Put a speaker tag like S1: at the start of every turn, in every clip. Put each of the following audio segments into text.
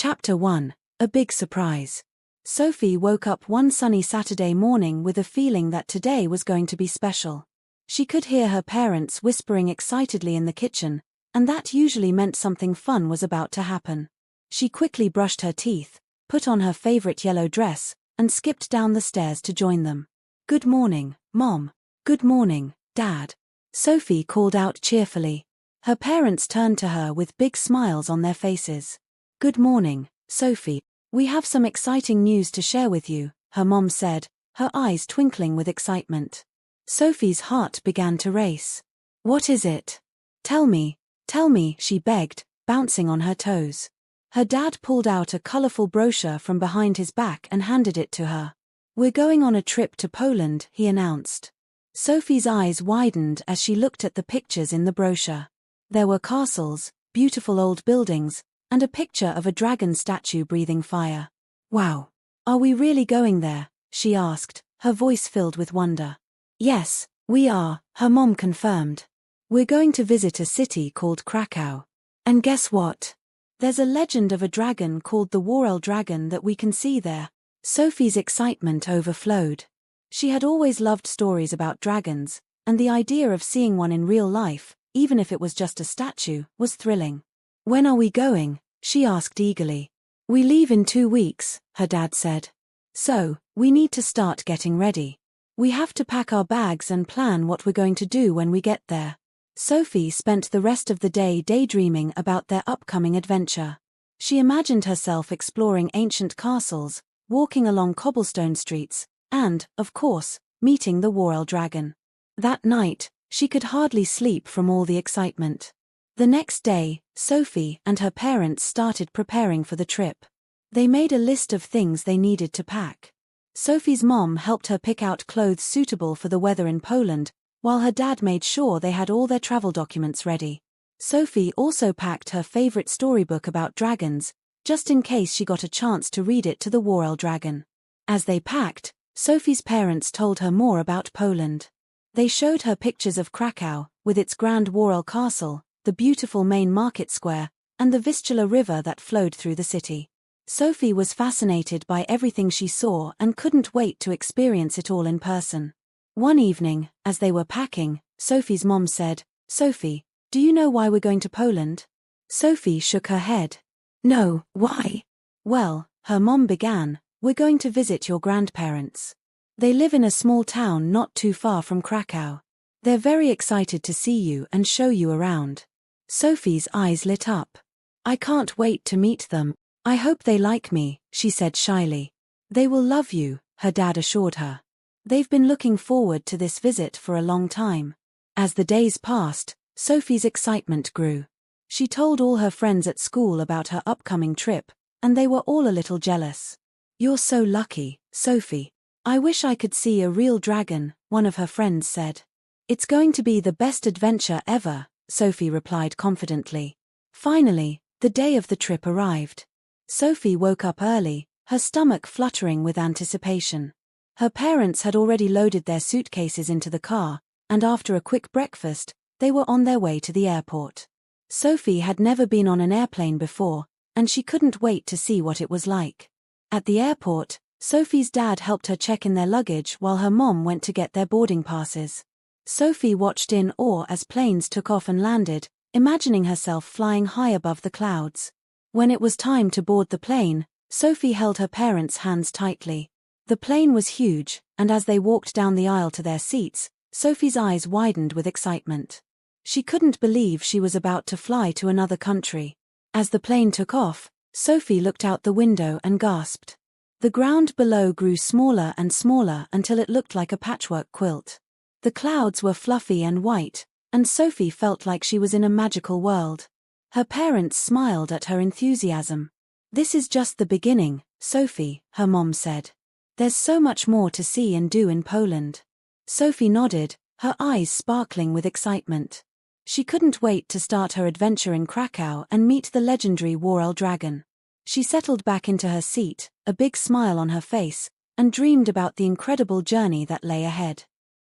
S1: Chapter 1. A Big Surprise. Sophie woke up one sunny Saturday morning with a feeling that today was going to be special. She could hear her parents whispering excitedly in the kitchen, and that usually meant something fun was about to happen. She quickly brushed her teeth, put on her favorite yellow dress, and skipped down the stairs to join them. "Good morning, Mom." "Good morning, Dad," Sophie called out cheerfully. Her parents turned to her with big smiles on their faces. "Good morning, Sophie. We have some exciting news to share with you," her mom said, her eyes twinkling with excitement. Sophie's heart began to race. "What is it? Tell me, she begged, bouncing on her toes. Her dad pulled out a colorful brochure from behind his back and handed it to her. "We're going on a trip to Poland," he announced. Sophie's eyes widened as she looked at the pictures in the brochure. There were castles, beautiful old buildings, and a picture of a dragon statue breathing fire. "Wow! Are we really going there?" she asked, her voice filled with wonder. "Yes, we are," her mom confirmed. "We're going to visit a city called Kraków. And guess what? There's a legend of a dragon called the Wawel Dragon that we can see there." Sophie's excitement overflowed. She had always loved stories about dragons, and the idea of seeing one in real life, even if it was just a statue, was thrilling. "When are we going?" she asked eagerly. "We leave in 2 weeks," her dad said. "So, we need to start getting ready. We have to pack our bags and plan what we're going to do when we get there." Sophie spent the rest of the day daydreaming about their upcoming adventure. She imagined herself exploring ancient castles, walking along cobblestone streets, and, of course, meeting the Wawel Dragon. That night, she could hardly sleep from all the excitement. The next day, Sophie and her parents started preparing for the trip. They made a list of things they needed to pack. Sophie's mom helped her pick out clothes suitable for the weather in Poland, while her dad made sure they had all their travel documents ready. Sophie also packed her favorite storybook about dragons, just in case she got a chance to read it to the Wawel Dragon. As they packed, Sophie's parents told her more about Poland. They showed her pictures of Kraków, with its grand Wawel castle, the beautiful main market square, and the Vistula River that flowed through the city. Sophie was fascinated by everything she saw and couldn't wait to experience it all in person. One evening, as they were packing, Sophie's mom said, "Sophie, do you know why we're going to Poland?" Sophie shook her head. "No, why?" "Well," her mom began, "we're going to visit your grandparents. They live in a small town not too far from Kraków. They're very excited to see you and show you around." Sophie's eyes lit up. "I can't wait to meet them. I hope they like me," she said shyly. "They will love you," her dad assured her. They've been looking forward to this visit for a long time. As the days passed, Sophie's excitement grew. She told all her friends at school about her upcoming trip, and they were all a little jealous. "You're so lucky, Sophie. I wish I could see a real dragon," one of her friends said. "It's going to be the best adventure ever," Sophie replied confidently. Finally, the day of the trip arrived. Sophie woke up early, her stomach fluttering with anticipation. Her parents had already loaded their suitcases into the car, and after a quick breakfast, they were on their way to the airport. Sophie had never been on an airplane before, and she couldn't wait to see what it was like. At the airport, Sophie's dad helped her check in their luggage while her mom went to get their boarding passes. Sophie watched in awe as planes took off and landed, imagining herself flying high above the clouds. When it was time to board the plane, Sophie held her parents' hands tightly. The plane was huge, and as they walked down the aisle to their seats, Sophie's eyes widened with excitement. She couldn't believe she was about to fly to another country. As the plane took off, Sophie looked out the window and gasped. The ground below grew smaller and smaller until it looked like a patchwork quilt. The clouds were fluffy and white, and Sophie felt like she was in a magical world. Her parents smiled at her enthusiasm. "This is just the beginning, Sophie," her mom said. "There's so much more to see and do in Poland." Sophie nodded, her eyes sparkling with excitement. She couldn't wait to start her adventure in Kraków and meet the legendary Wawel Dragon. She settled back into her seat, a big smile on her face, and dreamed about the incredible journey that lay ahead.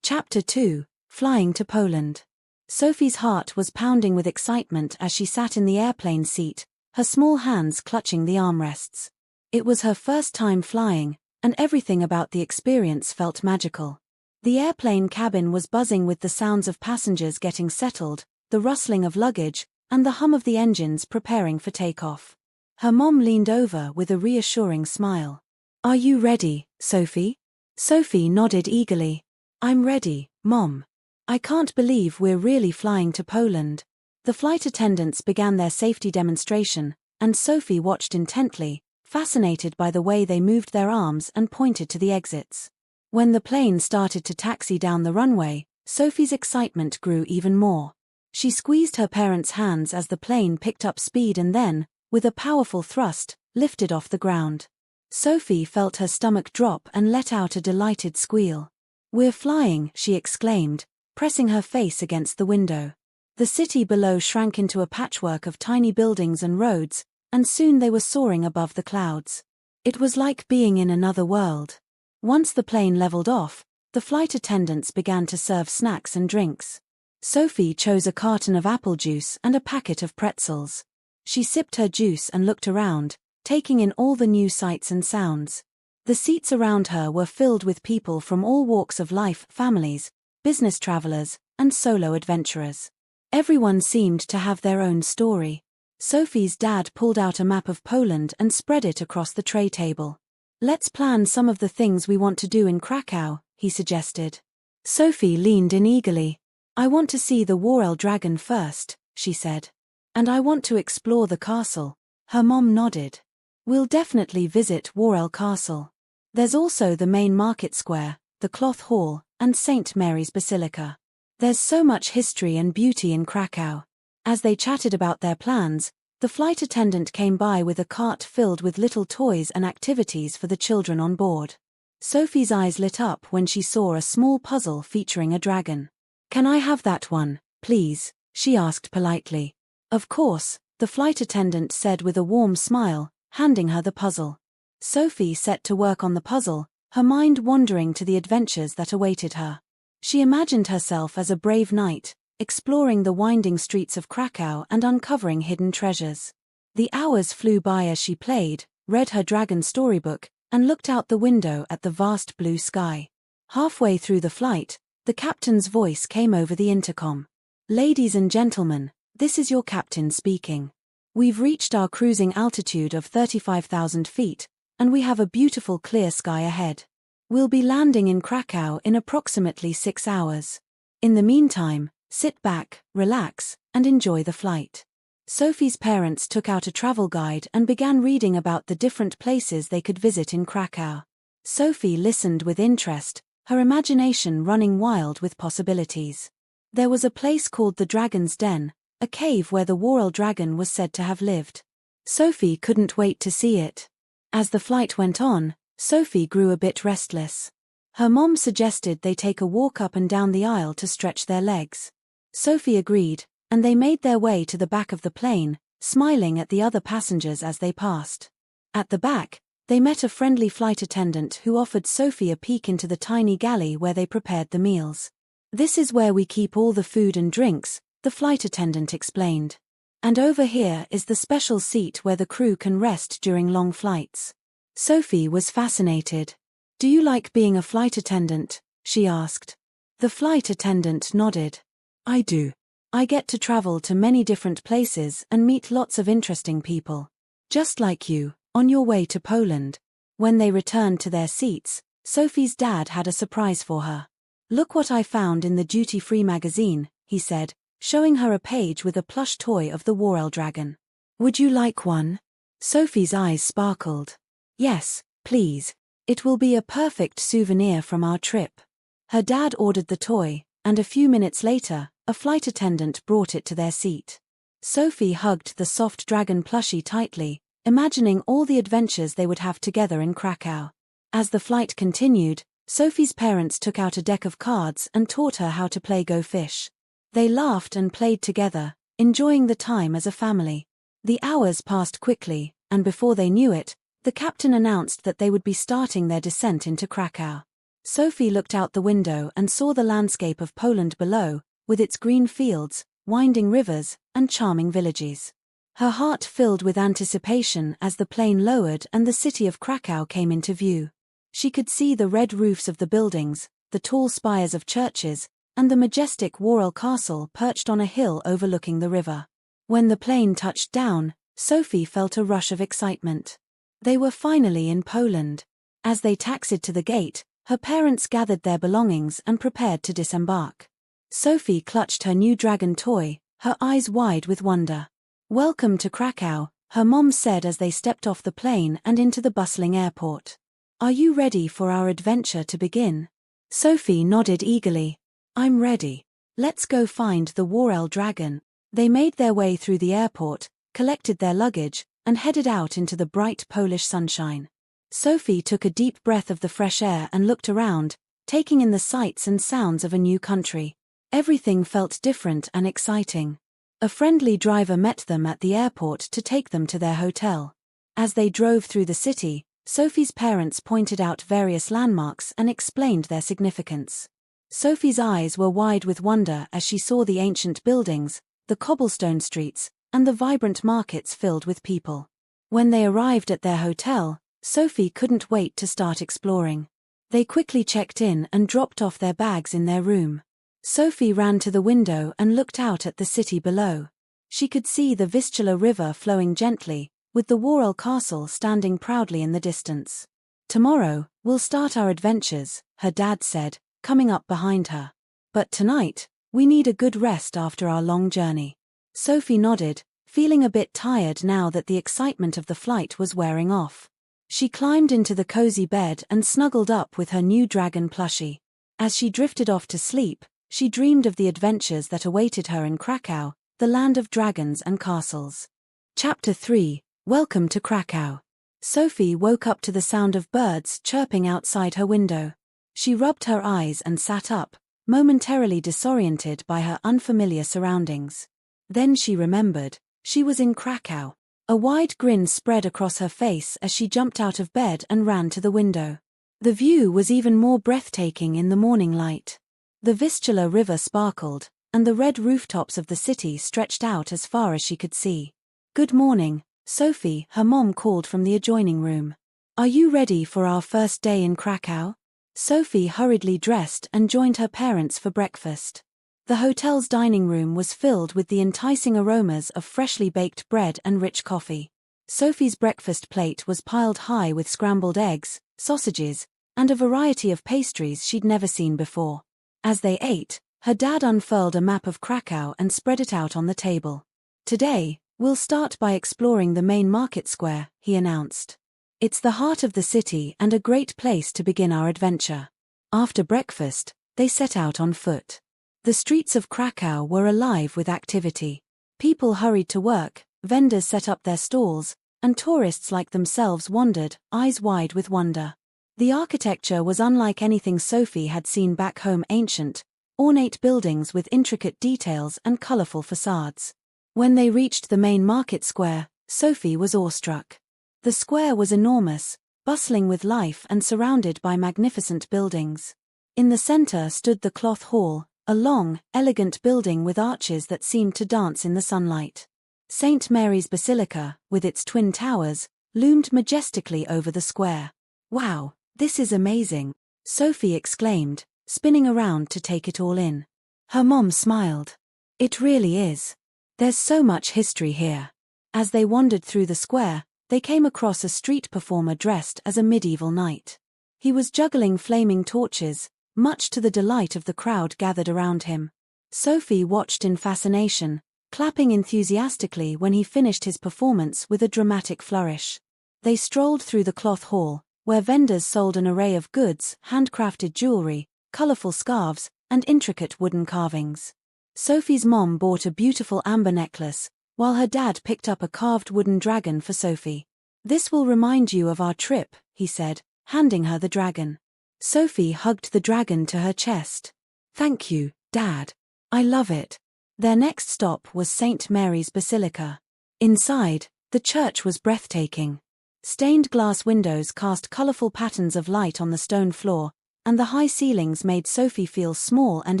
S1: Chapter 2. Flying to Poland. Sophie's heart was pounding with excitement as she sat in the airplane seat, her small hands clutching the armrests. It was her first time flying, and everything about the experience felt magical. The airplane cabin was buzzing with the sounds of passengers getting settled, the rustling of luggage, and the hum of the engines preparing for takeoff. Her mom leaned over with a reassuring smile. "Are you ready, Sophie?" Sophie nodded eagerly. "I'm ready, Mom. I can't believe we're really flying to Poland." The flight attendants began their safety demonstration, and Sophie watched intently, fascinated by the way they moved their arms and pointed to the exits. When the plane started to taxi down the runway, Sophie's excitement grew even more. She squeezed her parents' hands as the plane picked up speed and then, with a powerful thrust, lifted off the ground. Sophie felt her stomach drop and let out a delighted squeal. "We're flying," she exclaimed, pressing her face against the window. The city below shrank into a patchwork of tiny buildings and roads, and soon they were soaring above the clouds. It was like being in another world. Once the plane leveled off, the flight attendants began to serve snacks and drinks. Sophie chose a carton of apple juice and a packet of pretzels. She sipped her juice and looked around, taking in all the new sights and sounds. The seats around her were filled with people from all walks of life, families, business travelers, and solo adventurers. Everyone seemed to have their own story. Sophie's dad pulled out a map of Poland and spread it across the tray table. "Let's plan some of the things we want to do in Kraków," he suggested. Sophie leaned in eagerly. "I want to see the Wawel Dragon first," she said. "And I want to explore the castle." Her mom nodded. "We'll definitely visit Wawel Castle. There's also the main market square, the cloth hall, and St. Mary's Basilica. There's so much history and beauty in Kraków." As they chatted about their plans, the flight attendant came by with a cart filled with little toys and activities for the children on board. Sophie's eyes lit up when she saw a small puzzle featuring a dragon. "Can I have that one, please?" she asked politely. "Of course," the flight attendant said with a warm smile, handing her the puzzle. Sophie set to work on the puzzle, her mind wandering to the adventures that awaited her. She imagined herself as a brave knight, exploring the winding streets of Kraków and uncovering hidden treasures. The hours flew by as she played, read her dragon storybook, and looked out the window at the vast blue sky. Halfway through the flight, the captain's voice came over the intercom. "Ladies and gentlemen, this is your captain speaking. We've reached our cruising altitude of 35,000 feet, and we have a beautiful clear sky ahead. We'll be landing in Kraków in approximately 6 hours. In the meantime, sit back, relax, and enjoy the flight." Sophie's parents took out a travel guide and began reading about the different places they could visit in Kraków. Sophie listened with interest, her imagination running wild with possibilities. There was a place called the Dragon's Den, a cave where the Wawel Dragon was said to have lived. Sophie couldn't wait to see it. As the flight went on, Sophie grew a bit restless. Her mom suggested they take a walk up and down the aisle to stretch their legs. Sophie agreed, and they made their way to the back of the plane, smiling at the other passengers as they passed. At the back, they met a friendly flight attendant who offered Sophie a peek into the tiny galley where they prepared the meals. "This is where we keep all the food and drinks," the flight attendant explained. "And over here is the special seat where the crew can rest during long flights." Sophie was fascinated. "Do you like being a flight attendant?" she asked. The flight attendant nodded. "I do. I get to travel to many different places and meet lots of interesting people. Just like you, on your way to Poland." When they returned to their seats, Sophie's dad had a surprise for her. "Look what I found in the duty-free magazine," he said, showing her a page with a plush toy of the Wawel Dragon. "Would you like one?" Sophie's eyes sparkled. "Yes, please. It will be a perfect souvenir from our trip." Her dad ordered the toy, and a few minutes later, a flight attendant brought it to their seat. Sophie hugged the soft dragon plushie tightly, imagining all the adventures they would have together in Kraków. As the flight continued, Sophie's parents took out a deck of cards and taught her how to play Go Fish. They laughed and played together, enjoying the time as a family. The hours passed quickly, and before they knew it, the captain announced that they would be starting their descent into Kraków. Sophie looked out the window and saw the landscape of Poland below, with its green fields, winding rivers, and charming villages. Her heart filled with anticipation as the plane lowered and the city of Krakow came into view. She could see the red roofs of the buildings, the tall spires of churches, and the majestic Wawel Castle perched on a hill overlooking the river. When the plane touched down, Sophie felt a rush of excitement. They were finally in Poland. As they taxied to the gate, her parents gathered their belongings and prepared to disembark. Sophie clutched her new dragon toy, her eyes wide with wonder. "Welcome to Krakow," her mom said as they stepped off the plane and into the bustling airport. "Are you ready for our adventure to begin?" Sophie nodded eagerly. "I'm ready. Let's go find the Wawel Dragon." They made their way through the airport, collected their luggage, and headed out into the bright Polish sunshine. Sophie took a deep breath of the fresh air and looked around, taking in the sights and sounds of a new country. Everything felt different and exciting. A friendly driver met them at the airport to take them to their hotel. As they drove through the city, Sophie's parents pointed out various landmarks and explained their significance. Sophie's eyes were wide with wonder as she saw the ancient buildings, the cobblestone streets, and the vibrant markets filled with people. When they arrived at their hotel, Sophie couldn't wait to start exploring. They quickly checked in and dropped off their bags in their room. Sophie ran to the window and looked out at the city below. She could see the Vistula River flowing gently, with the Wawel Castle standing proudly in the distance. "Tomorrow, we'll start our adventures," her dad said, coming up behind her. "But tonight, we need a good rest after our long journey." Sophie nodded, feeling a bit tired now that the excitement of the flight was wearing off. She climbed into the cozy bed and snuggled up with her new dragon plushie. As she drifted off to sleep, she dreamed of the adventures that awaited her in Krakow, the land of dragons and castles. Chapter 3: Welcome to Krakow. Sophie woke up to the sound of birds chirping outside her window. She rubbed her eyes and sat up, momentarily disoriented by her unfamiliar surroundings. Then she remembered. She was in Krakow. A wide grin spread across her face as she jumped out of bed and ran to the window. The view was even more breathtaking in the morning light. The Vistula River sparkled, and the red rooftops of the city stretched out as far as she could see. "Good morning, Sophie," her mom called from the adjoining room. "Are you ready for our first day in Krakow?" Sophie hurriedly dressed and joined her parents for breakfast. The hotel's dining room was filled with the enticing aromas of freshly baked bread and rich coffee. Sophie's breakfast plate was piled high with scrambled eggs, sausages, and a variety of pastries she'd never seen before. As they ate, her dad unfurled a map of Krakow and spread it out on the table. "Today, we'll start by exploring the main market square," he announced. "It's the heart of the city and a great place to begin our adventure." After breakfast, they set out on foot. The streets of Krakow were alive with activity. People hurried to work, vendors set up their stalls, and tourists like themselves wandered, eyes wide with wonder. The architecture was unlike anything Sophie had seen back home: ancient, ornate buildings with intricate details and colorful facades. When they reached the main market square, Sophie was awestruck. The square was enormous, bustling with life and surrounded by magnificent buildings. In the center stood the Cloth Hall, a long, elegant building with arches that seemed to dance in the sunlight. St. Mary's Basilica, with its twin towers, loomed majestically over the square. "Wow, this is amazing," Sophie exclaimed, spinning around to take it all in. Her mom smiled. "It really is. There's so much history here." As they wandered through the square, they came across a street performer dressed as a medieval knight. He was juggling flaming torches, much to the delight of the crowd gathered around him. Sophie watched in fascination, clapping enthusiastically when he finished his performance with a dramatic flourish. They strolled through the cloth hall, where vendors sold an array of goods, handcrafted jewelry, colorful scarves, and intricate wooden carvings. Sophie's mom bought a beautiful amber necklace, while her dad picked up a carved wooden dragon for Sophie. "This will remind you of our trip," he said, handing her the dragon. Sophie hugged the dragon to her chest. "Thank you, Dad. I love it." Their next stop was St. Mary's Basilica. Inside, the church was breathtaking. Stained glass windows cast colorful patterns of light on the stone floor, and the high ceilings made Sophie feel small and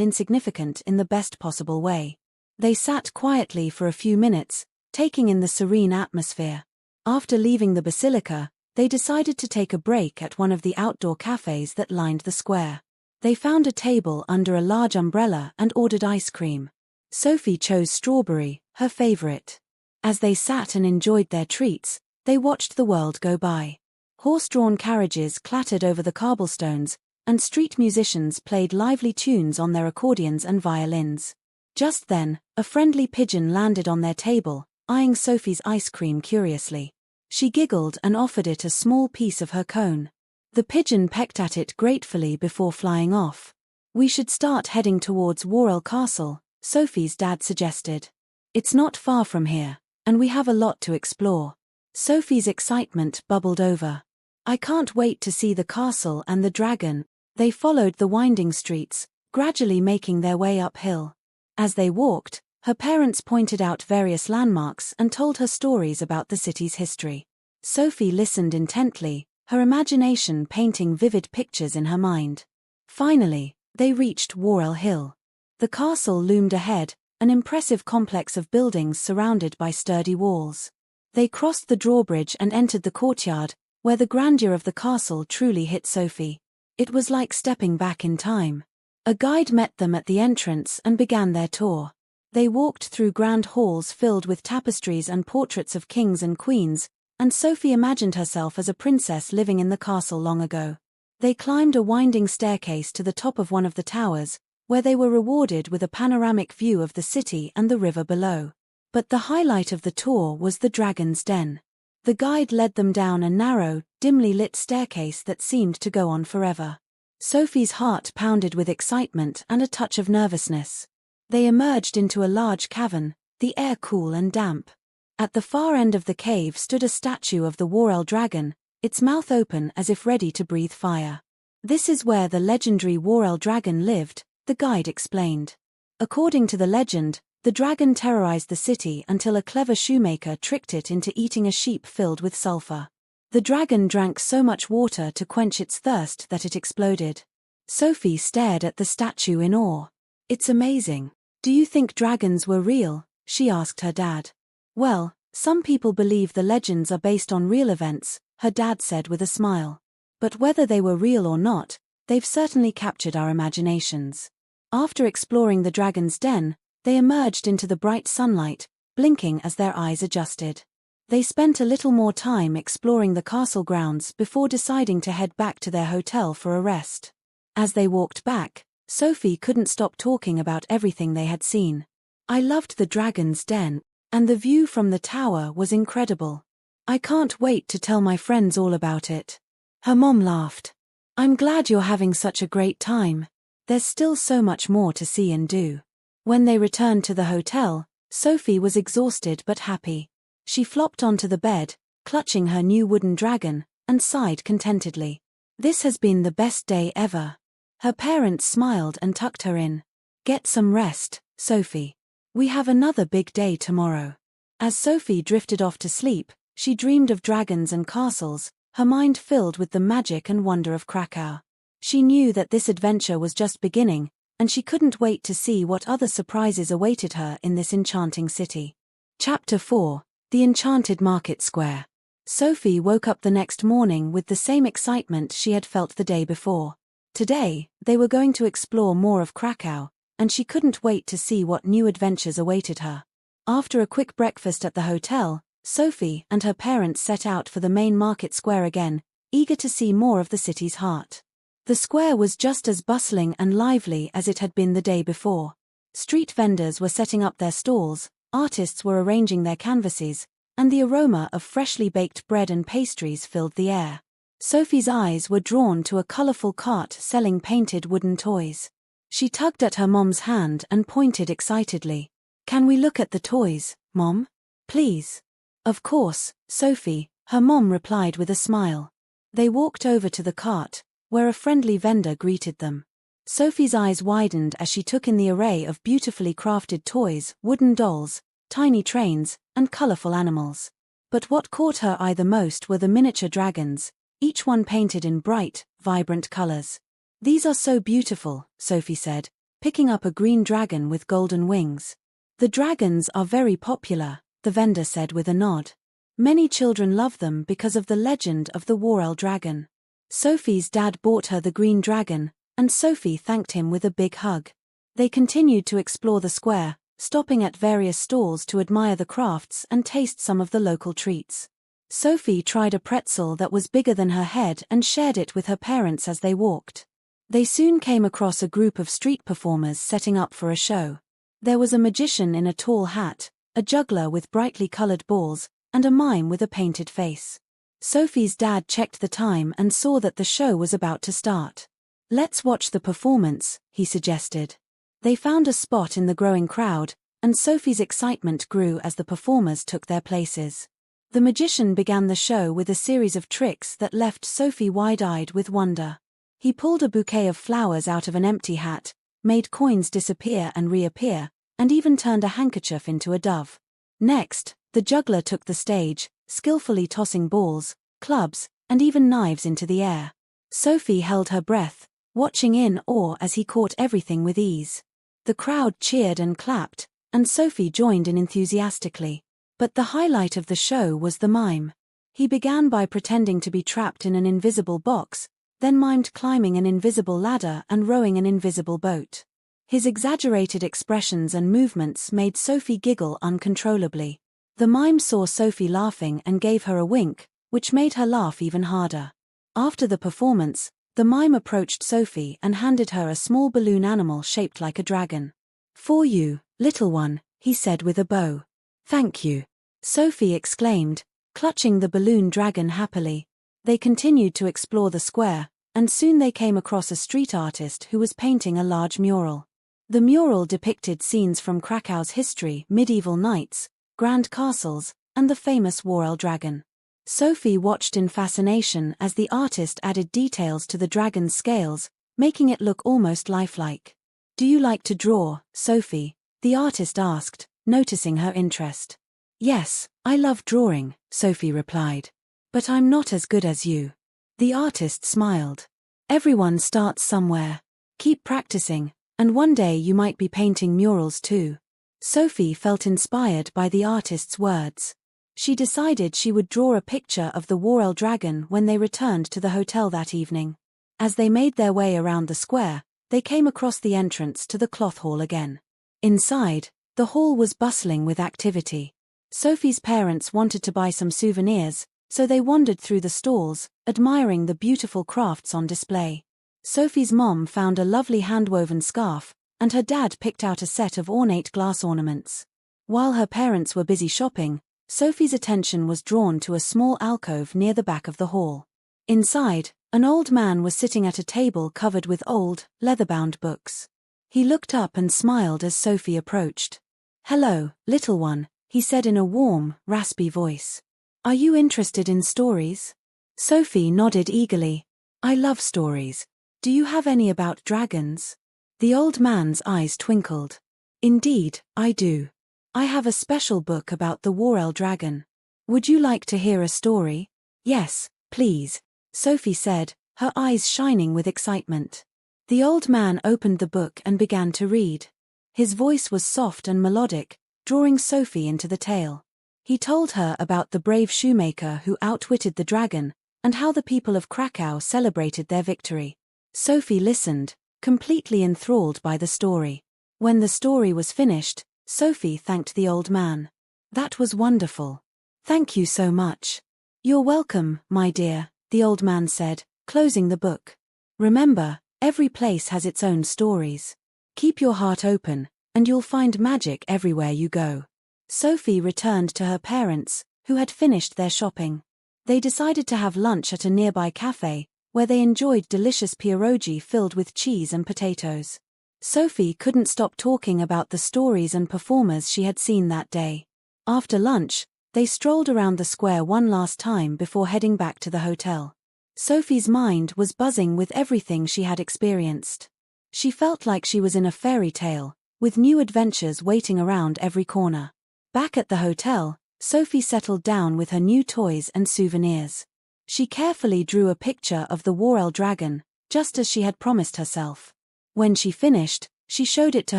S1: insignificant in the best possible way. They sat quietly for a few minutes, taking in the serene atmosphere. After leaving the basilica, they decided to take a break at one of the outdoor cafes that lined the square. They found a table under a large umbrella and ordered ice cream. Sophie chose strawberry, her favorite. As they sat and enjoyed their treats, they watched the world go by. Horse-drawn carriages clattered over the cobblestones, and street musicians played lively tunes on their accordions and violins. Just then, a friendly pigeon landed on their table, eyeing Sophie's ice cream curiously. She giggled and offered it a small piece of her cone. The pigeon pecked at it gratefully before flying off. "We should start heading towards Wawel Castle," Sophie's dad suggested. "It's not far from here, and we have a lot to explore." Sophie's excitement bubbled over. "I can't wait to see the castle and the dragon." They followed the winding streets, gradually making their way uphill. As they walked, her parents pointed out various landmarks and told her stories about the city's history. Sophie listened intently, her imagination painting vivid pictures in her mind. Finally, they reached Wawel Hill. The castle loomed ahead, an impressive complex of buildings surrounded by sturdy walls. They crossed the drawbridge and entered the courtyard, where the grandeur of the castle truly hit Sophie. It was like stepping back in time. A guide met them at the entrance and began their tour. They walked through grand halls filled with tapestries and portraits of kings and queens, and Sophie imagined herself as a princess living in the castle long ago. They climbed a winding staircase to the top of one of the towers, where they were rewarded with a panoramic view of the city and the river below. But the highlight of the tour was the dragon's den. The guide led them down a narrow, dimly lit staircase that seemed to go on forever. Sophie's heart pounded with excitement and a touch of nervousness. They emerged into a large cavern, the air cool and damp. At the far end of the cave stood a statue of the Wawel Dragon, its mouth open as if ready to breathe fire. "This is where the legendary Wawel Dragon lived," the guide explained. According to the legend, the dragon terrorized the city until a clever shoemaker tricked it into eating a sheep filled with sulfur. The dragon drank so much water to quench its thirst that it exploded. Sophie stared at the statue in awe. "It's amazing. Do you think dragons were real?" she asked her dad. "Well, some people believe the legends are based on real events," her dad said with a smile. "But whether they were real or not, they've certainly captured our imaginations." After exploring the dragon's den, they emerged into the bright sunlight, blinking as their eyes adjusted. They spent a little more time exploring the castle grounds before deciding to head back to their hotel for a rest. As they walked back, Sophie couldn't stop talking about everything they had seen. "I loved the dragon's den, and the view from the tower was incredible. I can't wait to tell my friends all about it." Her mom laughed. "I'm glad you're having such a great time. There's still so much more to see and do." When they returned to the hotel, Sophie was exhausted but happy. She flopped onto the bed, clutching her new wooden dragon, and sighed contentedly. "This has been the best day ever." Her parents smiled and tucked her in. "Get some rest, Sophie. We have another big day tomorrow." As Sophie drifted off to sleep, she dreamed of dragons and castles, her mind filled with the magic and wonder of Krakow. She knew that this adventure was just beginning, and she couldn't wait to see what other surprises awaited her in this enchanting city. Chapter 4: The Enchanted Market Square. Sophie woke up the next morning with the same excitement she had felt the day before. Today, they were going to explore more of Krakow, and she couldn't wait to see what new adventures awaited her. After a quick breakfast at the hotel, Sophie and her parents set out for the main market square again, eager to see more of the city's heart. The square was just as bustling and lively as it had been the day before. Street vendors were setting up their stalls, artists were arranging their canvases, and the aroma of freshly baked bread and pastries filled the air. Sophie's eyes were drawn to a colorful cart selling painted wooden toys. She tugged at her mom's hand and pointed excitedly. "Can we look at the toys, Mom? Please?" "Of course, Sophie," her mom replied with a smile. They walked over to the cart, where a friendly vendor greeted them. Sophie's eyes widened as she took in the array of beautifully crafted toys, wooden dolls, tiny trains, and colorful animals. But what caught her eye the most were the miniature dragons, each one painted in bright, vibrant colors. "These are so beautiful," Sophie said, picking up a green dragon with golden wings. "The dragons are very popular," the vendor said with a nod. Many children love them because of the legend of the Wawel Dragon. Sophie's dad bought her the green dragon, and Sophie thanked him with a big hug. They continued to explore the square, stopping at various stalls to admire the crafts and taste some of the local treats. Sophie tried a pretzel that was bigger than her head and shared it with her parents as they walked. They soon came across a group of street performers setting up for a show. There was a magician in a tall hat, a juggler with brightly colored balls, and a mime with a painted face. Sophie's dad checked the time and saw that the show was about to start. "Let's watch the performance," he suggested. They found a spot in the growing crowd, and Sophie's excitement grew as the performers took their places. The magician began the show with a series of tricks that left Sophie wide-eyed with wonder. He pulled a bouquet of flowers out of an empty hat, made coins disappear and reappear, and even turned a handkerchief into a dove. Next, the juggler took the stage, skillfully tossing balls, clubs, and even knives into the air. Sophie held her breath, watching in awe as he caught everything with ease. The crowd cheered and clapped, and Sophie joined in enthusiastically. But the highlight of the show was the mime. He began by pretending to be trapped in an invisible box, then mimed climbing an invisible ladder and rowing an invisible boat. His exaggerated expressions and movements made Sophie giggle uncontrollably. The mime saw Sophie laughing and gave her a wink, which made her laugh even harder. After the performance, the mime approached Sophie and handed her a small balloon animal shaped like a dragon. "For you, little one," he said with a bow. "Thank you," Sophie exclaimed, clutching the balloon dragon happily. They continued to explore the square, and soon they came across a street artist who was painting a large mural. The mural depicted scenes from Krakow's history, medieval knights, grand castles, and the famous Wawel Dragon. Sophie watched in fascination as the artist added details to the dragon's scales, making it look almost lifelike. "Do you like to draw, Sophie?" the artist asked, noticing her interest. "Yes, I love drawing," Sophie replied. "But I'm not as good as you." The artist smiled. "Everyone starts somewhere. Keep practicing, and one day you might be painting murals too." Sophie felt inspired by the artist's words. She decided she would draw a picture of the Wawel Dragon when they returned to the hotel that evening. As they made their way around the square, they came across the entrance to the cloth hall again. Inside, the hall was bustling with activity. Sophie's parents wanted to buy some souvenirs, so they wandered through the stalls, admiring the beautiful crafts on display. Sophie's mom found a lovely hand-woven scarf, and her dad picked out a set of ornate glass ornaments. While her parents were busy shopping, Sophie's attention was drawn to a small alcove near the back of the hall. Inside, an old man was sitting at a table covered with old, leather-bound books. He looked up and smiled as Sophie approached. "Hello, little one," he said in a warm, raspy voice. "Are you interested in stories?" Sophie nodded eagerly. "I love stories. Do you have any about dragons?" The old man's eyes twinkled. "Indeed, I do. I have a special book about the Wawel Dragon. Would you like to hear a story?" "Yes, please," Sophie said, her eyes shining with excitement. The old man opened the book and began to read. His voice was soft and melodic, drawing Sophie into the tale. He told her about the brave shoemaker who outwitted the dragon, and how the people of Krakow celebrated their victory. Sophie listened, completely enthralled by the story. When the story was finished, Sophie thanked the old man. "That was wonderful. Thank you so much." "You're welcome, my dear," the old man said, closing the book. "Remember, every place has its own stories. Keep your heart open, and you'll find magic everywhere you go." Sophie returned to her parents, who had finished their shopping. They decided to have lunch at a nearby cafe, where they enjoyed delicious pierogi filled with cheese and potatoes. Sophie couldn't stop talking about the stories and performers she had seen that day. After lunch, they strolled around the square one last time before heading back to the hotel. Sophie's mind was buzzing with everything she had experienced. She felt like she was in a fairy tale, with new adventures waiting around every corner. Back at the hotel, Sophie settled down with her new toys and souvenirs. She carefully drew a picture of the Wawel Dragon, just as she had promised herself. When she finished, she showed it to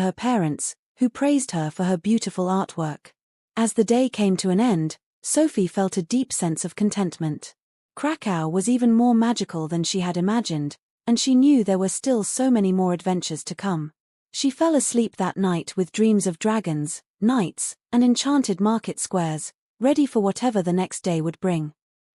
S1: her parents, who praised her for her beautiful artwork. As the day came to an end, Sophie felt a deep sense of contentment. Kraków was even more magical than she had imagined, and she knew there were still so many more adventures to come. She fell asleep that night with dreams of dragons, knights, and enchanted market squares, ready for whatever the next day would bring.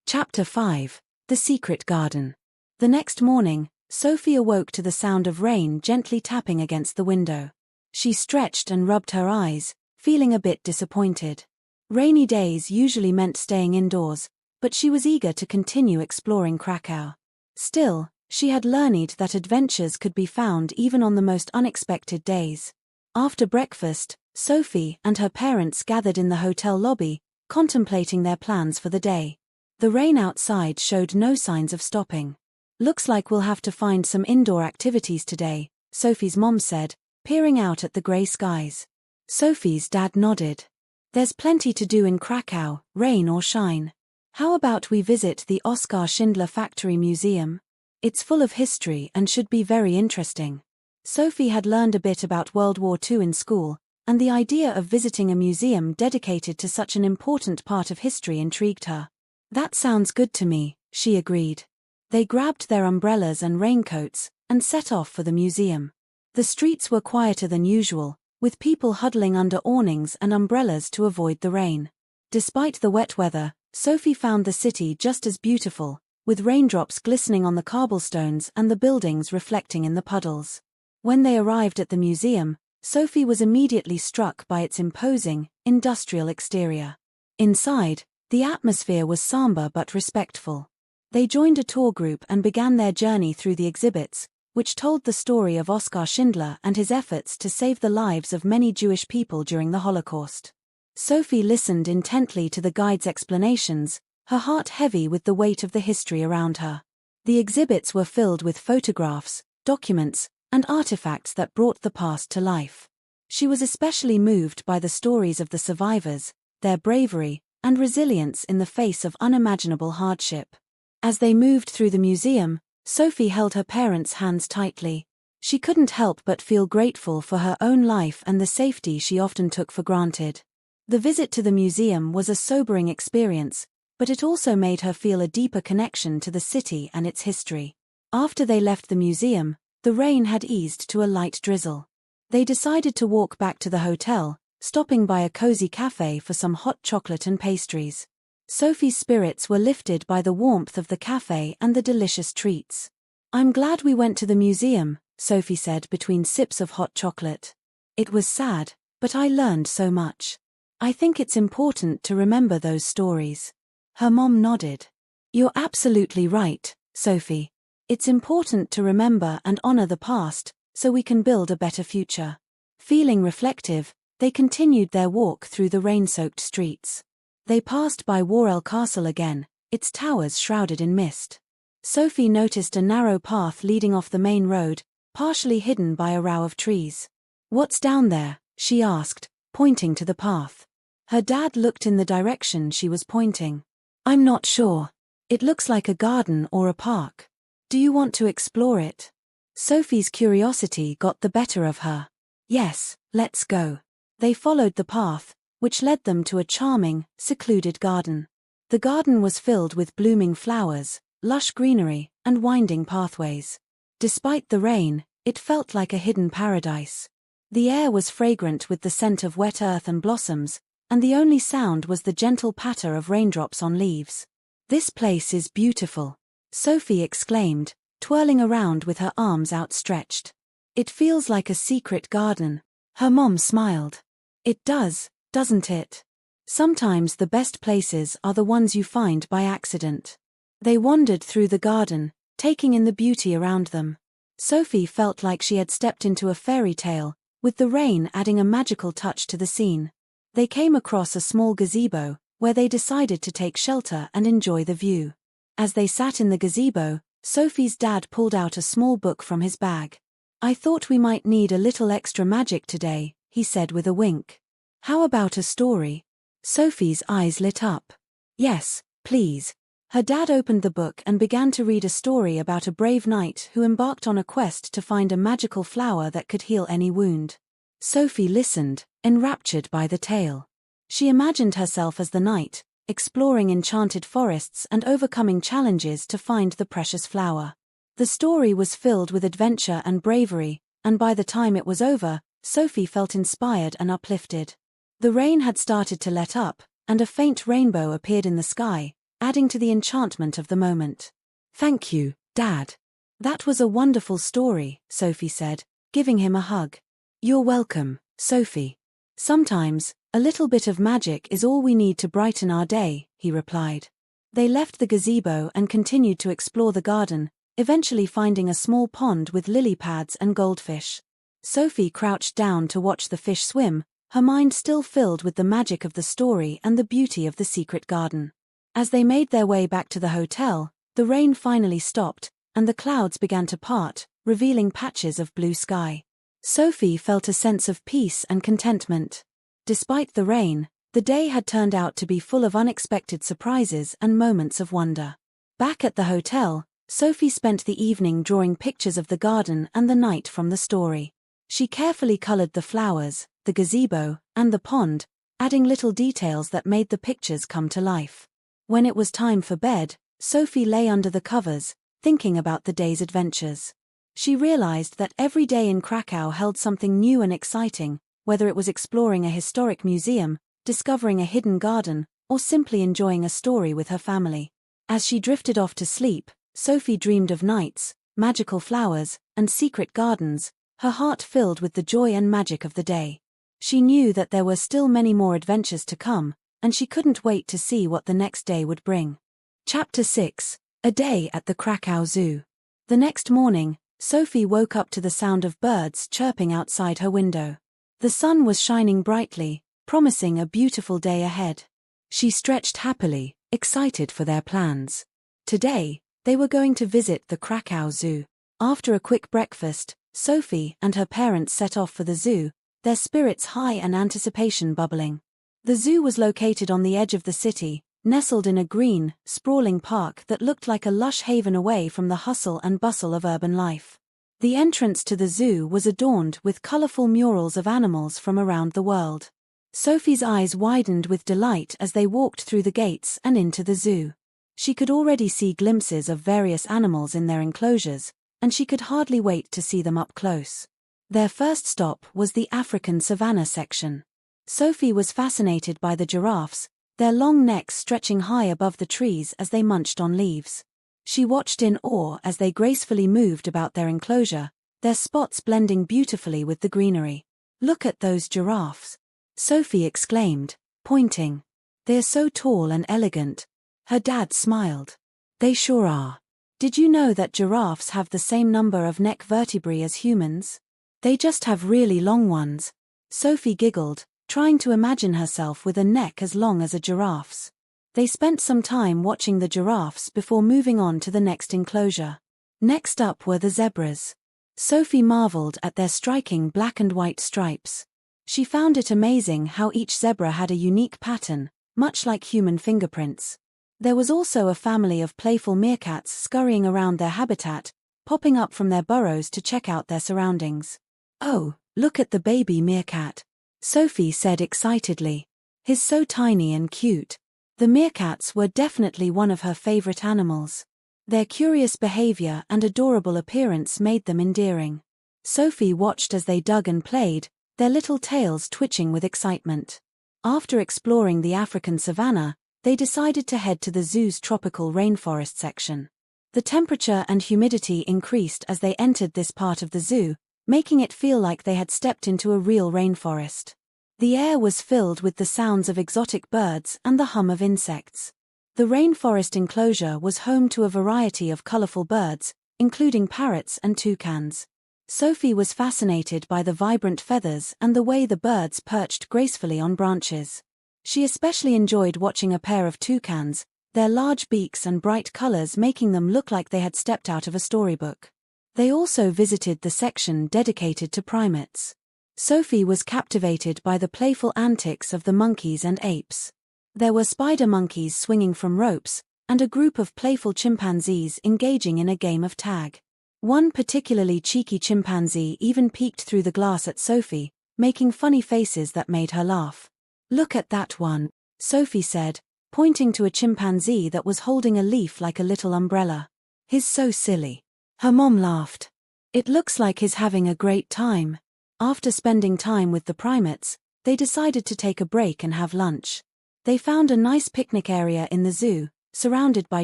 S1: Chapter 5: The Secret Garden. The next morning, Sophie awoke to the sound of rain gently tapping against the window. She stretched and rubbed her eyes, feeling a bit disappointed. Rainy days usually meant staying indoors, but she was eager to continue exploring Kraków. Still, she had learned that adventures could be found even on the most unexpected days. After breakfast, Sophie and her parents gathered in the hotel lobby, contemplating their plans for the day. The rain outside showed no signs of stopping. "Looks like we'll have to find some indoor activities today," Sophie's mom said, peering out at the grey skies. Sophie's dad nodded. "There's plenty to do in Kraków, rain or shine. How about we visit the Oskar Schindler Factory Museum? It's full of history and should be very interesting." Sophie had learned a bit about World War II in school, and the idea of visiting a museum dedicated to such an important part of history intrigued her. "That sounds good to me," she agreed. They grabbed their umbrellas and raincoats, and set off for the museum. The streets were quieter than usual, with people huddling under awnings and umbrellas to avoid the rain. Despite the wet weather, Sophie found the city just as beautiful, with raindrops glistening on the cobblestones and the buildings reflecting in the puddles. When they arrived at the museum, Sophie was immediately struck by its imposing, industrial exterior. Inside, the atmosphere was somber but respectful. They joined a tour group and began their journey through the exhibits, which told the story of Oskar Schindler and his efforts to save the lives of many Jewish people during the Holocaust. Sophie listened intently to the guide's explanations, her heart heavy with the weight of the history around her. The exhibits were filled with photographs, documents, and artifacts that brought the past to life. She was especially moved by the stories of the survivors, their bravery, and resilience in the face of unimaginable hardship. As they moved through the museum, Sophie held her parents' hands tightly. She couldn't help but feel grateful for her own life and the safety she often took for granted. The visit to the museum was a sobering experience, but it also made her feel a deeper connection to the city and its history. After they left the museum, the rain had eased to a light drizzle. They decided to walk back to the hotel, stopping by a cozy cafe for some hot chocolate and pastries. Sophie's spirits were lifted by the warmth of the cafe and the delicious treats. "I'm glad we went to the museum," Sophie said between sips of hot chocolate. "It was sad, but I learned so much. I think it's important to remember those stories." Her mom nodded. "You're absolutely right, Sophie. It's important to remember and honor the past, so we can build a better future." Feeling reflective, they continued their walk through the rain-soaked streets. They passed by Wawel Castle again, its towers shrouded in mist. Sophie noticed a narrow path leading off the main road, partially hidden by a row of trees. "What's down there?" she asked, pointing to the path. Her dad looked in the direction she was pointing. "I'm not sure. It looks like a garden or a park. Do you want to explore it?" Sophie's curiosity got the better of her. "Yes, let's go." They followed the path, which led them to a charming, secluded garden. The garden was filled with blooming flowers, lush greenery, and winding pathways. Despite the rain, it felt like a hidden paradise. The air was fragrant with the scent of wet earth and blossoms, and the only sound was the gentle patter of raindrops on leaves. "This place is beautiful," Sophie exclaimed, twirling around with her arms outstretched. "It feels like a secret garden." Her mom smiled. "It does, doesn't it? Sometimes the best places are the ones you find by accident." They wandered through the garden, taking in the beauty around them. Sophie felt like she had stepped into a fairy tale, with the rain adding a magical touch to the scene. They came across a small gazebo, where they decided to take shelter and enjoy the view. As they sat in the gazebo, Sophie's dad pulled out a small book from his bag. "I thought we might need a little extra magic today," he said with a wink. "How about a story?" Sophie's eyes lit up. "Yes, please." Her dad opened the book and began to read a story about a brave knight who embarked on a quest to find a magical flower that could heal any wound. Sophie listened, enraptured by the tale. She imagined herself as the knight, exploring enchanted forests and overcoming challenges to find the precious flower. The story was filled with adventure and bravery, and by the time it was over, Sophie felt inspired and uplifted. The rain had started to let up, and a faint rainbow appeared in the sky, adding to the enchantment of the moment. "Thank you, Dad. That was a wonderful story," Sophie said, giving him a hug. "You're welcome, Sophie. Sometimes, a little bit of magic is all we need to brighten our day," he replied. They left the gazebo and continued to explore the garden, eventually finding a small pond with lily pads and goldfish. Sophie crouched down to watch the fish swim, her mind still filled with the magic of the story and the beauty of the secret garden. As they made their way back to the hotel, the rain finally stopped, and the clouds began to part, revealing patches of blue sky. Sophie felt a sense of peace and contentment. Despite the rain, the day had turned out to be full of unexpected surprises and moments of wonder. Back at the hotel, Sophie spent the evening drawing pictures of the garden and the night from the story. She carefully colored the flowers, the gazebo, and the pond, adding little details that made the pictures come to life. When it was time for bed, Sophie lay under the covers, thinking about the day's adventures. She realized that every day in Krakow held something new and exciting, whether it was exploring a historic museum, discovering a hidden garden, or simply enjoying a story with her family. As she drifted off to sleep, Sophie dreamed of knights, magical flowers, and secret gardens, her heart filled with the joy and magic of the day. She knew that there were still many more adventures to come, and she couldn't wait to see what the next day would bring. Chapter 6: A Day at the Kraków Zoo. The next morning, Sophie woke up to the sound of birds chirping outside her window. The sun was shining brightly, promising a beautiful day ahead. She stretched happily, excited for their plans. Today, they were going to visit the Kraków Zoo. After a quick breakfast, Sophie and her parents set off for the zoo, their spirits high and anticipation bubbling. The zoo was located on the edge of the city, nestled in a green, sprawling park that looked like a lush haven away from the hustle and bustle of urban life. The entrance to the zoo was adorned with colorful murals of animals from around the world. Sophie's eyes widened with delight as they walked through the gates and into the zoo. She could already see glimpses of various animals in their enclosures, and she could hardly wait to see them up close. Their first stop was the African savanna section. Sophie was fascinated by the giraffes, their long necks stretching high above the trees as they munched on leaves. She watched in awe as they gracefully moved about their enclosure, their spots blending beautifully with the greenery. "Look at those giraffes," Sophie exclaimed, pointing. "They are so tall and elegant." Her dad smiled. "They sure are. Did you know that giraffes have the same number of neck vertebrae as humans? They just have really long ones." Sophie giggled, trying to imagine herself with a neck as long as a giraffe's. They spent some time watching the giraffes before moving on to the next enclosure. Next up were the zebras. Sophie marveled at their striking black and white stripes. She found it amazing how each zebra had a unique pattern, much like human fingerprints. There was also a family of playful meerkats scurrying around their habitat, popping up from their burrows to check out their surroundings. "Oh, look at the baby meerkat," Sophie said excitedly. "He's so tiny and cute." The meerkats were definitely one of her favorite animals. Their curious behavior and adorable appearance made them endearing. Sophie watched as they dug and played, their little tails twitching with excitement. After exploring the African savanna, they decided to head to the zoo's tropical rainforest section. The temperature and humidity increased as they entered this part of the zoo, making it feel like they had stepped into a real rainforest. The air was filled with the sounds of exotic birds and the hum of insects. The rainforest enclosure was home to a variety of colorful birds, including parrots and toucans. Sophie was fascinated by the vibrant feathers and the way the birds perched gracefully on branches. She especially enjoyed watching a pair of toucans, their large beaks and bright colors making them look like they had stepped out of a storybook. They also visited the section dedicated to primates. Sophie was captivated by the playful antics of the monkeys and apes. There were spider monkeys swinging from ropes, and a group of playful chimpanzees engaging in a game of tag. One particularly cheeky chimpanzee even peeked through the glass at Sophie, making funny faces that made her laugh. Look at that one, Sophie said, pointing to a chimpanzee that was holding a leaf like a little umbrella. He's so silly. Her mom laughed. It looks like he's having a great time. After spending time with the primates, they decided to take a break and have lunch. They found a nice picnic area in the zoo, surrounded by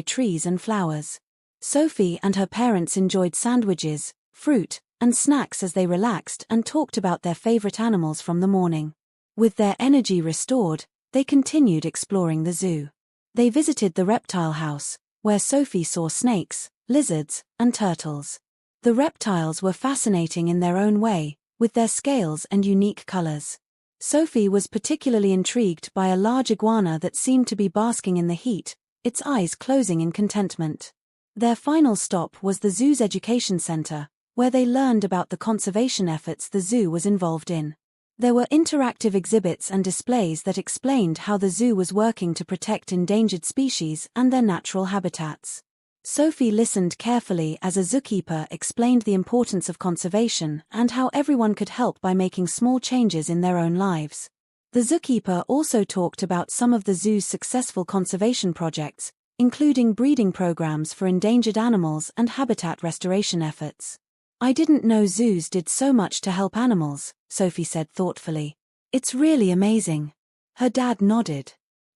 S1: trees and flowers. Sophie and her parents enjoyed sandwiches, fruit, and snacks as they relaxed and talked about their favorite animals from the morning. With their energy restored, they continued exploring the zoo. They visited the reptile house, where Sophie saw snakes, lizards, and turtles. The reptiles were fascinating in their own way, with their scales and unique colors. Sophie was particularly intrigued by a large iguana that seemed to be basking in the heat, its eyes closing in contentment. Their final stop was the zoo's education center, where they learned about the conservation efforts the zoo was involved in. There were interactive exhibits and displays that explained how the zoo was working to protect endangered species and their natural habitats. Sophie listened carefully as a zookeeper explained the importance of conservation and how everyone could help by making small changes in their own lives. The zookeeper also talked about some of the zoo's successful conservation projects, including breeding programs for endangered animals and habitat restoration efforts. I didn't know zoos did so much to help animals, Sophie said thoughtfully. It's really amazing. Her dad nodded.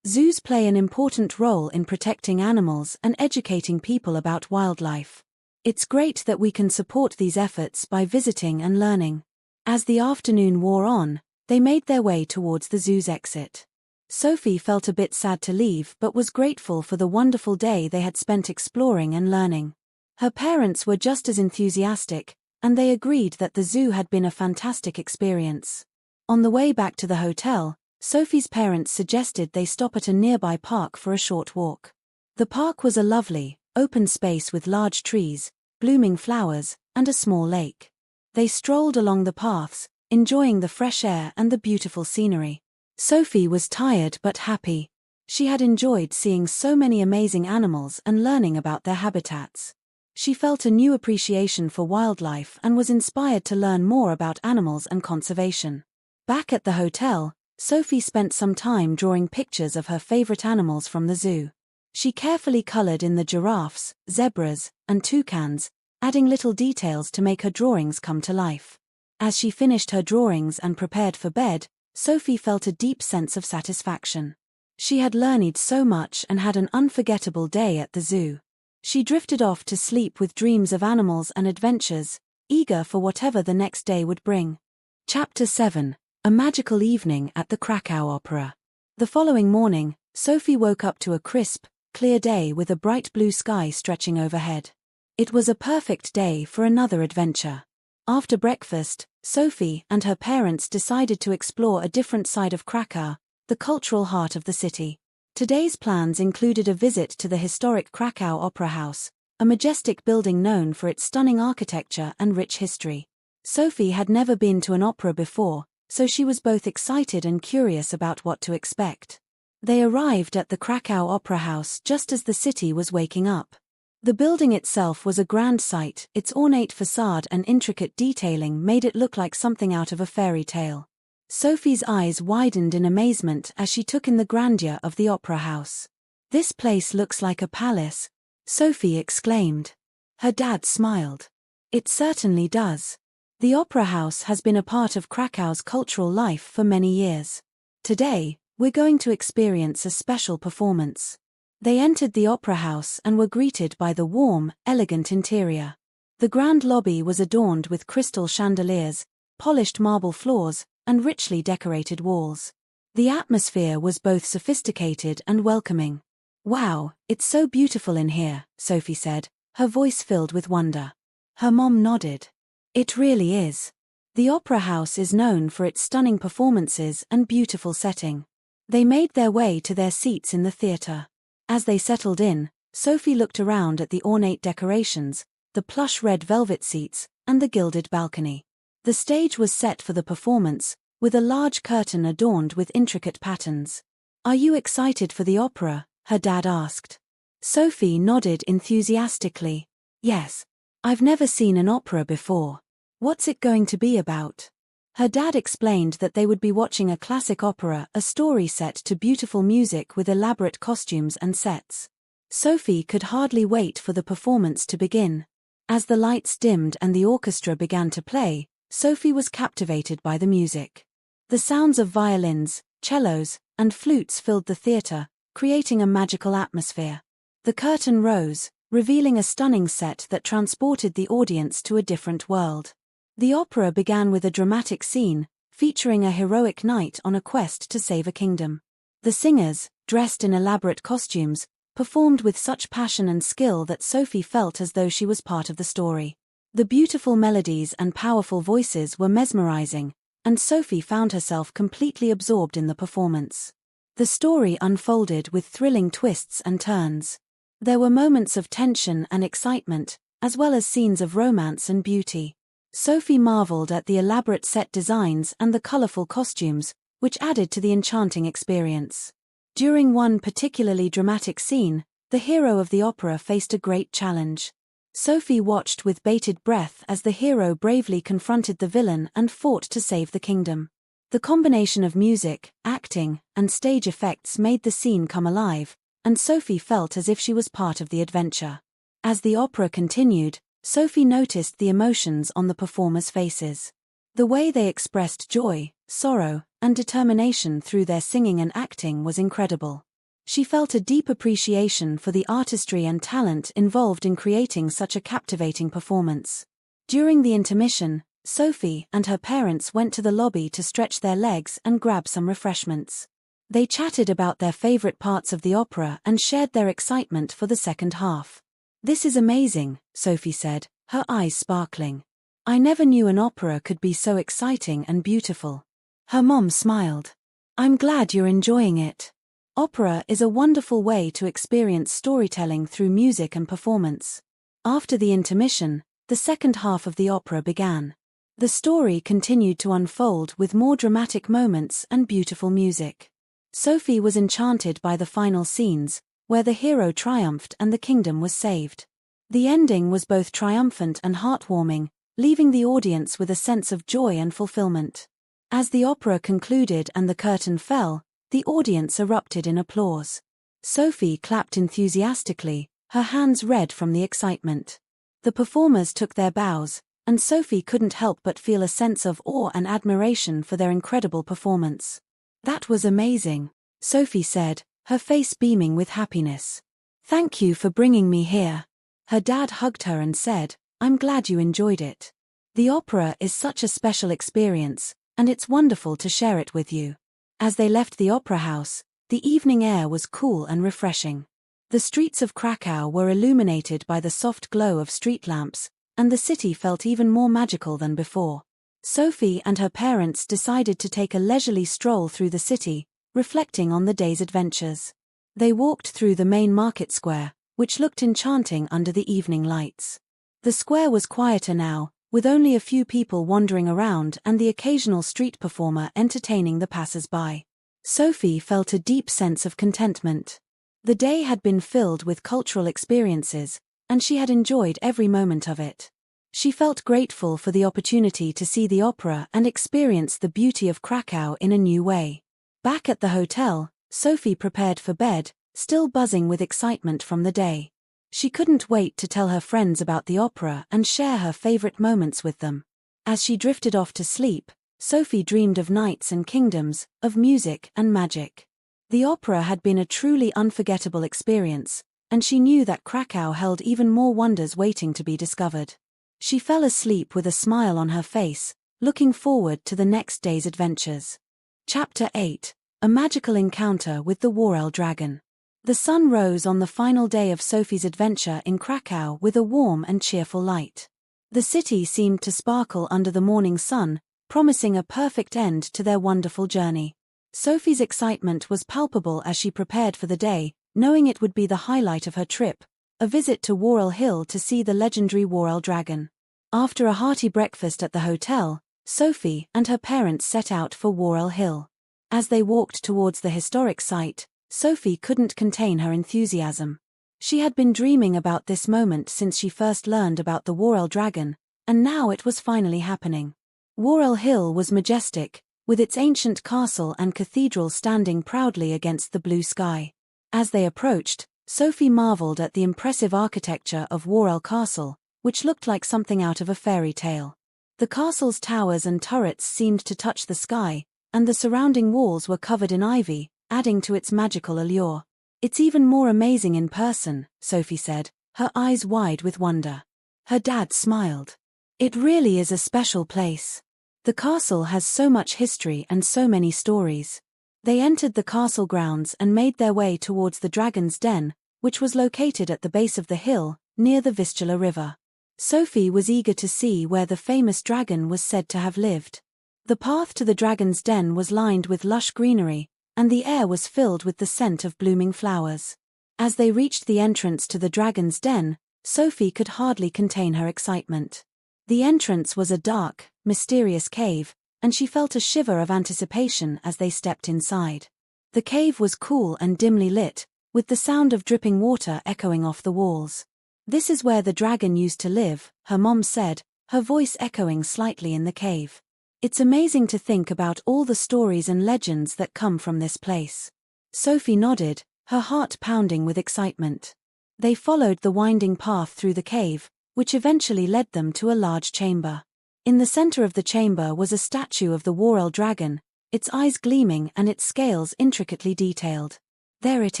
S1: Zoos play an important role in protecting animals and educating people about wildlife. It's great that we can support these efforts by visiting and learning. As the afternoon wore on, they made their way towards the zoo's exit. Sophie felt a bit sad to leave but was grateful for the wonderful day they had spent exploring and learning. Her parents were just as enthusiastic, and they agreed that the zoo had been a fantastic experience. On the way back to the hotel, Sophie's parents suggested they stop at a nearby park for a short walk. The park was a lovely, open space with large trees, blooming flowers, and a small lake. They strolled along the paths, enjoying the fresh air and the beautiful scenery. Sophie was tired but happy. She had enjoyed seeing so many amazing animals and learning about their habitats. She felt a new appreciation for wildlife and was inspired to learn more about animals and conservation. Back at the hotel, Sophie spent some time drawing pictures of her favorite animals from the zoo. She carefully colored in the giraffes, zebras, and toucans, adding little details to make her drawings come to life. As she finished her drawings and prepared for bed, Sophie felt a deep sense of satisfaction. She had learned so much and had an unforgettable day at the zoo. She drifted off to sleep with dreams of animals and adventures, eager for whatever the next day would bring. Chapter 7. A magical evening at the Kraków Opera. The following morning, Sophie woke up to a crisp, clear day with a bright blue sky stretching overhead. It was a perfect day for another adventure. After breakfast, Sophie and her parents decided to explore a different side of Kraków, the cultural heart of the city. Today's plans included a visit to the historic Kraków Opera House, a majestic building known for its stunning architecture and rich history. Sophie had never been to an opera before, so she was both excited and curious about what to expect. They arrived at the Kraków Opera House just as the city was waking up. The building itself was a grand sight, its ornate facade and intricate detailing made it look like something out of a fairy tale. Sophie's eyes widened in amazement as she took in the grandeur of the opera house. "This place looks like a palace," Sophie exclaimed. Her dad smiled. "It certainly does. The opera house has been a part of Krakow's cultural life for many years. Today, we're going to experience a special performance." They entered the opera house and were greeted by the warm, elegant interior. The grand lobby was adorned with crystal chandeliers, polished marble floors, and richly decorated walls. The atmosphere was both sophisticated and welcoming. "Wow, it's so beautiful in here," Sophie said, her voice filled with wonder. Her mom nodded. "It really is. The opera house is known for its stunning performances and beautiful setting." They made their way to their seats in the theater. As they settled in, Sophie looked around at the ornate decorations, the plush red velvet seats, and the gilded balcony. The stage was set for the performance, with a large curtain adorned with intricate patterns. "Are you excited for the opera?" her dad asked. Sophie nodded enthusiastically. "Yes. I've never seen an opera before. What's it going to be about?" Her dad explained that they would be watching a classic opera, a story set to beautiful music with elaborate costumes and sets. Sophie could hardly wait for the performance to begin. As the lights dimmed and the orchestra began to play, Sophie was captivated by the music. The sounds of violins, cellos, and flutes filled the theater, creating a magical atmosphere. The curtain rose, revealing a stunning set that transported the audience to a different world. The opera began with a dramatic scene, featuring a heroic knight on a quest to save a kingdom. The singers, dressed in elaborate costumes, performed with such passion and skill that Sophie felt as though she was part of the story. The beautiful melodies and powerful voices were mesmerizing, and Sophie found herself completely absorbed in the performance. The story unfolded with thrilling twists and turns. There were moments of tension and excitement, as well as scenes of romance and beauty. Sophie marveled at the elaborate set designs and the colorful costumes, which added to the enchanting experience. During one particularly dramatic scene, the hero of the opera faced a great challenge. Sophie watched with bated breath as the hero bravely confronted the villain and fought to save the kingdom. The combination of music, acting, and stage effects made the scene come alive, and Sophie felt as if she was part of the adventure. As the opera continued, Sophie noticed the emotions on the performers' faces. The way they expressed joy, sorrow, and determination through their singing and acting was incredible. She felt a deep appreciation for the artistry and talent involved in creating such a captivating performance. During the intermission, Sophie and her parents went to the lobby to stretch their legs and grab some refreshments. They chatted about their favorite parts of the opera and shared their excitement for the second half. "This is amazing," Sophie said, her eyes sparkling. "I never knew an opera could be so exciting and beautiful." Her mom smiled. "I'm glad you're enjoying it. Opera is a wonderful way to experience storytelling through music and performance." After the intermission, the second half of the opera began. The story continued to unfold with more dramatic moments and beautiful music. Sophie was enchanted by the final scenes, where the hero triumphed and the kingdom was saved. The ending was both triumphant and heartwarming, leaving the audience with a sense of joy and fulfillment. As the opera concluded and the curtain fell, the audience erupted in applause. Sophie clapped enthusiastically, her hands red from the excitement. The performers took their bows, and Sophie couldn't help but feel a sense of awe and admiration for their incredible performance. "That was amazing," Sophie said, her face beaming with happiness. "Thank you for bringing me here." Her dad hugged her and said, "I'm glad you enjoyed it. The opera is such a special experience, and it's wonderful to share it with you." As they left the opera house, the evening air was cool and refreshing. The streets of Kraków were illuminated by the soft glow of street lamps, and the city felt even more magical than before. Sophie and her parents decided to take a leisurely stroll through the city, reflecting on the day's adventures. They walked through the main market square, which looked enchanting under the evening lights. The square was quieter now, with only a few people wandering around and the occasional street performer entertaining the passers-by. Sophie felt a deep sense of contentment. The day had been filled with cultural experiences, and she had enjoyed every moment of it. She felt grateful for the opportunity to see the opera and experience the beauty of Kraków in a new way. Back at the hotel, Sophie prepared for bed, still buzzing with excitement from the day. She couldn't wait to tell her friends about the opera and share her favorite moments with them. As she drifted off to sleep, Sophie dreamed of knights and kingdoms, of music and magic. The opera had been a truly unforgettable experience, and she knew that Kraków held even more wonders waiting to be discovered. She fell asleep with a smile on her face, looking forward to the next day's adventures. Chapter 8: A Magical Encounter with the Wawel Dragon. The sun rose on the final day of Sophie's adventure in Kraków with a warm and cheerful light. The city seemed to sparkle under the morning sun, promising a perfect end to their wonderful journey. Sophie's excitement was palpable as she prepared for the day, knowing it would be the highlight of her trip, a visit to Wawel Hill to see the legendary Wawel Dragon. After a hearty breakfast at the hotel, Sophie and her parents set out for Wawel Hill. As they walked towards the historic site, Sophie couldn't contain her enthusiasm. She had been dreaming about this moment since she first learned about the Wawel Dragon, and now it was finally happening. Wawel Hill was majestic, with its ancient castle and cathedral standing proudly against the blue sky. As they approached, Sophie marveled at the impressive architecture of Wawel Castle, which looked like something out of a fairy tale. The castle's towers and turrets seemed to touch the sky, and the surrounding walls were covered in ivy, adding to its magical allure. "It's even more amazing in person," Sophie said, her eyes wide with wonder. Her dad smiled. "It really is a special place. The castle has so much history and so many stories." They entered the castle grounds and made their way towards the Dragon's Den, which was located at the base of the hill, near the Vistula River. Sophie was eager to see where the famous dragon was said to have lived. The path to the Dragon's Den was lined with lush greenery, and the air was filled with the scent of blooming flowers. As they reached the entrance to the Dragon's Den, Sophie could hardly contain her excitement. The entrance was a dark, mysterious cave, and she felt a shiver of anticipation as they stepped inside. The cave was cool and dimly lit, with the sound of dripping water echoing off the walls. "This is where the dragon used to live," her mom said, her voice echoing slightly in the cave. "It's amazing to think about all the stories and legends that come from this place." Sophie nodded, her heart pounding with excitement. They followed the winding path through the cave, which eventually led them to a large chamber. In the center of the chamber was a statue of the Wawel Dragon, its eyes gleaming and its scales intricately detailed. "There it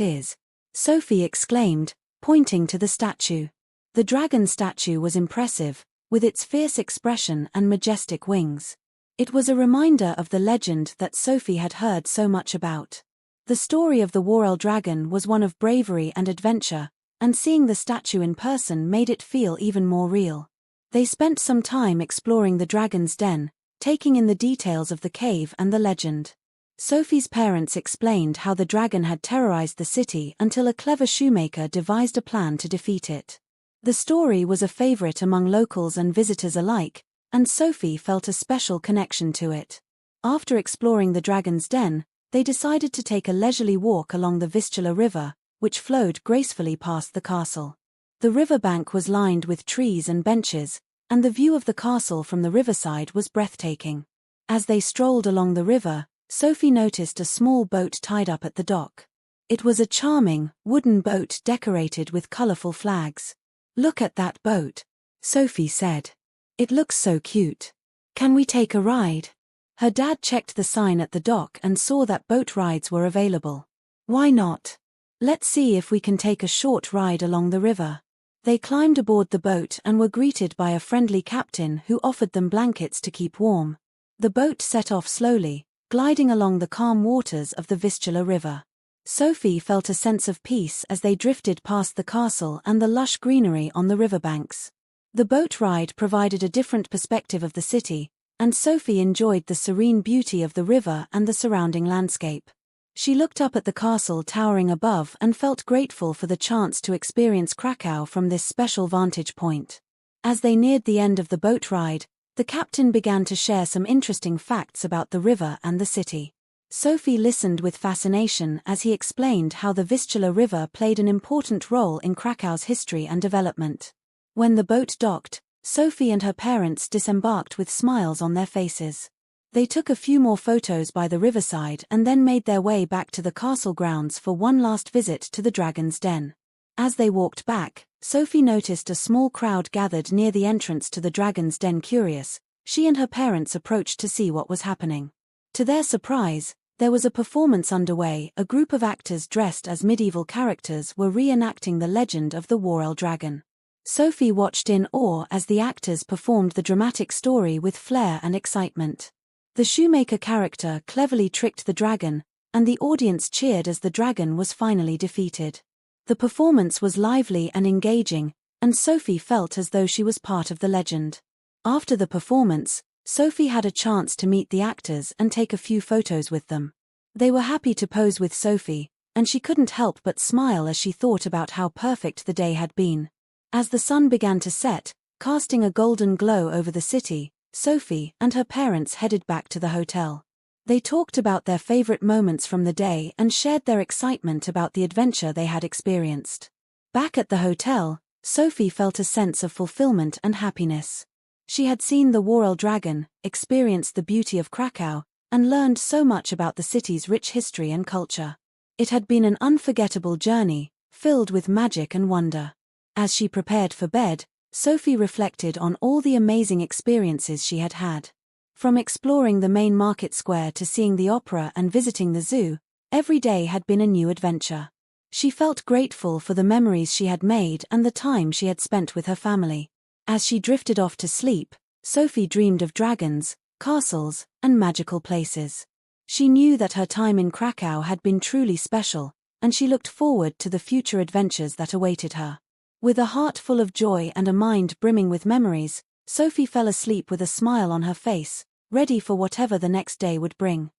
S1: is," Sophie exclaimed, pointing to the statue. The dragon statue was impressive, with its fierce expression and majestic wings. It was a reminder of the legend that Sophie had heard so much about. The story of the Wawel Dragon was one of bravery and adventure, and seeing the statue in person made it feel even more real. They spent some time exploring the Dragon's Den, taking in the details of the cave and the legend. Sophie's parents explained how the dragon had terrorized the city until a clever shoemaker devised a plan to defeat it. The story was a favorite among locals and visitors alike, and Sophie felt a special connection to it. After exploring the Dragon's Den, they decided to take a leisurely walk along the Vistula River, which flowed gracefully past the castle. The riverbank was lined with trees and benches, and the view of the castle from the riverside was breathtaking. As they strolled along the river, Sophie noticed a small boat tied up at the dock. It was a charming, wooden boat decorated with colorful flags. "Look at that boat," Sophie said. "It looks so cute. Can we take a ride?" Her dad checked the sign at the dock and saw that boat rides were available. "Why not? Let's see if we can take a short ride along the river." They climbed aboard the boat and were greeted by a friendly captain who offered them blankets to keep warm. The boat set off slowly, gliding along the calm waters of the Vistula River. Sophie felt a sense of peace as they drifted past the castle and the lush greenery on the riverbanks. The boat ride provided a different perspective of the city, and Sophie enjoyed the serene beauty of the river and the surrounding landscape. She looked up at the castle towering above and felt grateful for the chance to experience Kraków from this special vantage point. As they neared the end of the boat ride, the captain began to share some interesting facts about the river and the city. Sophie listened with fascination as he explained how the Vistula River played an important role in Krakow's history and development. When the boat docked, Sophie and her parents disembarked with smiles on their faces. They took a few more photos by the riverside and then made their way back to the castle grounds for one last visit to the Dragon's Den. As they walked back, Sophie noticed a small crowd gathered near the entrance to the Dragon's Den. Curious, she and her parents approached to see what was happening. To their surprise, there was a performance underway. A group of actors dressed as medieval characters were reenacting the legend of the Wawel Dragon. Sophie watched in awe as the actors performed the dramatic story with flair and excitement. The shoemaker character cleverly tricked the dragon, and the audience cheered as the dragon was finally defeated. The performance was lively and engaging, and Sophie felt as though she was part of the legend. After the performance, Sophie had a chance to meet the actors and take a few photos with them. They were happy to pose with Sophie, and she couldn't help but smile as she thought about how perfect the day had been. As the sun began to set, casting a golden glow over the city, Sophie and her parents headed back to the hotel. They talked about their favorite moments from the day and shared their excitement about the adventure they had experienced. Back at the hotel, Sophie felt a sense of fulfillment and happiness. She had seen the Wawel Dragon, experienced the beauty of Kraków, and learned so much about the city's rich history and culture. It had been an unforgettable journey, filled with magic and wonder. As she prepared for bed, Sophie reflected on all the amazing experiences she had had. From exploring the main market square to seeing the opera and visiting the zoo, every day had been a new adventure. She felt grateful for the memories she had made and the time she had spent with her family. As she drifted off to sleep, Sophie dreamed of dragons, castles, and magical places. She knew that her time in Kraków had been truly special, and she looked forward to the future adventures that awaited her. With a heart full of joy and a mind brimming with memories, Sophie fell asleep with a smile on her face, ready for whatever the next day would bring.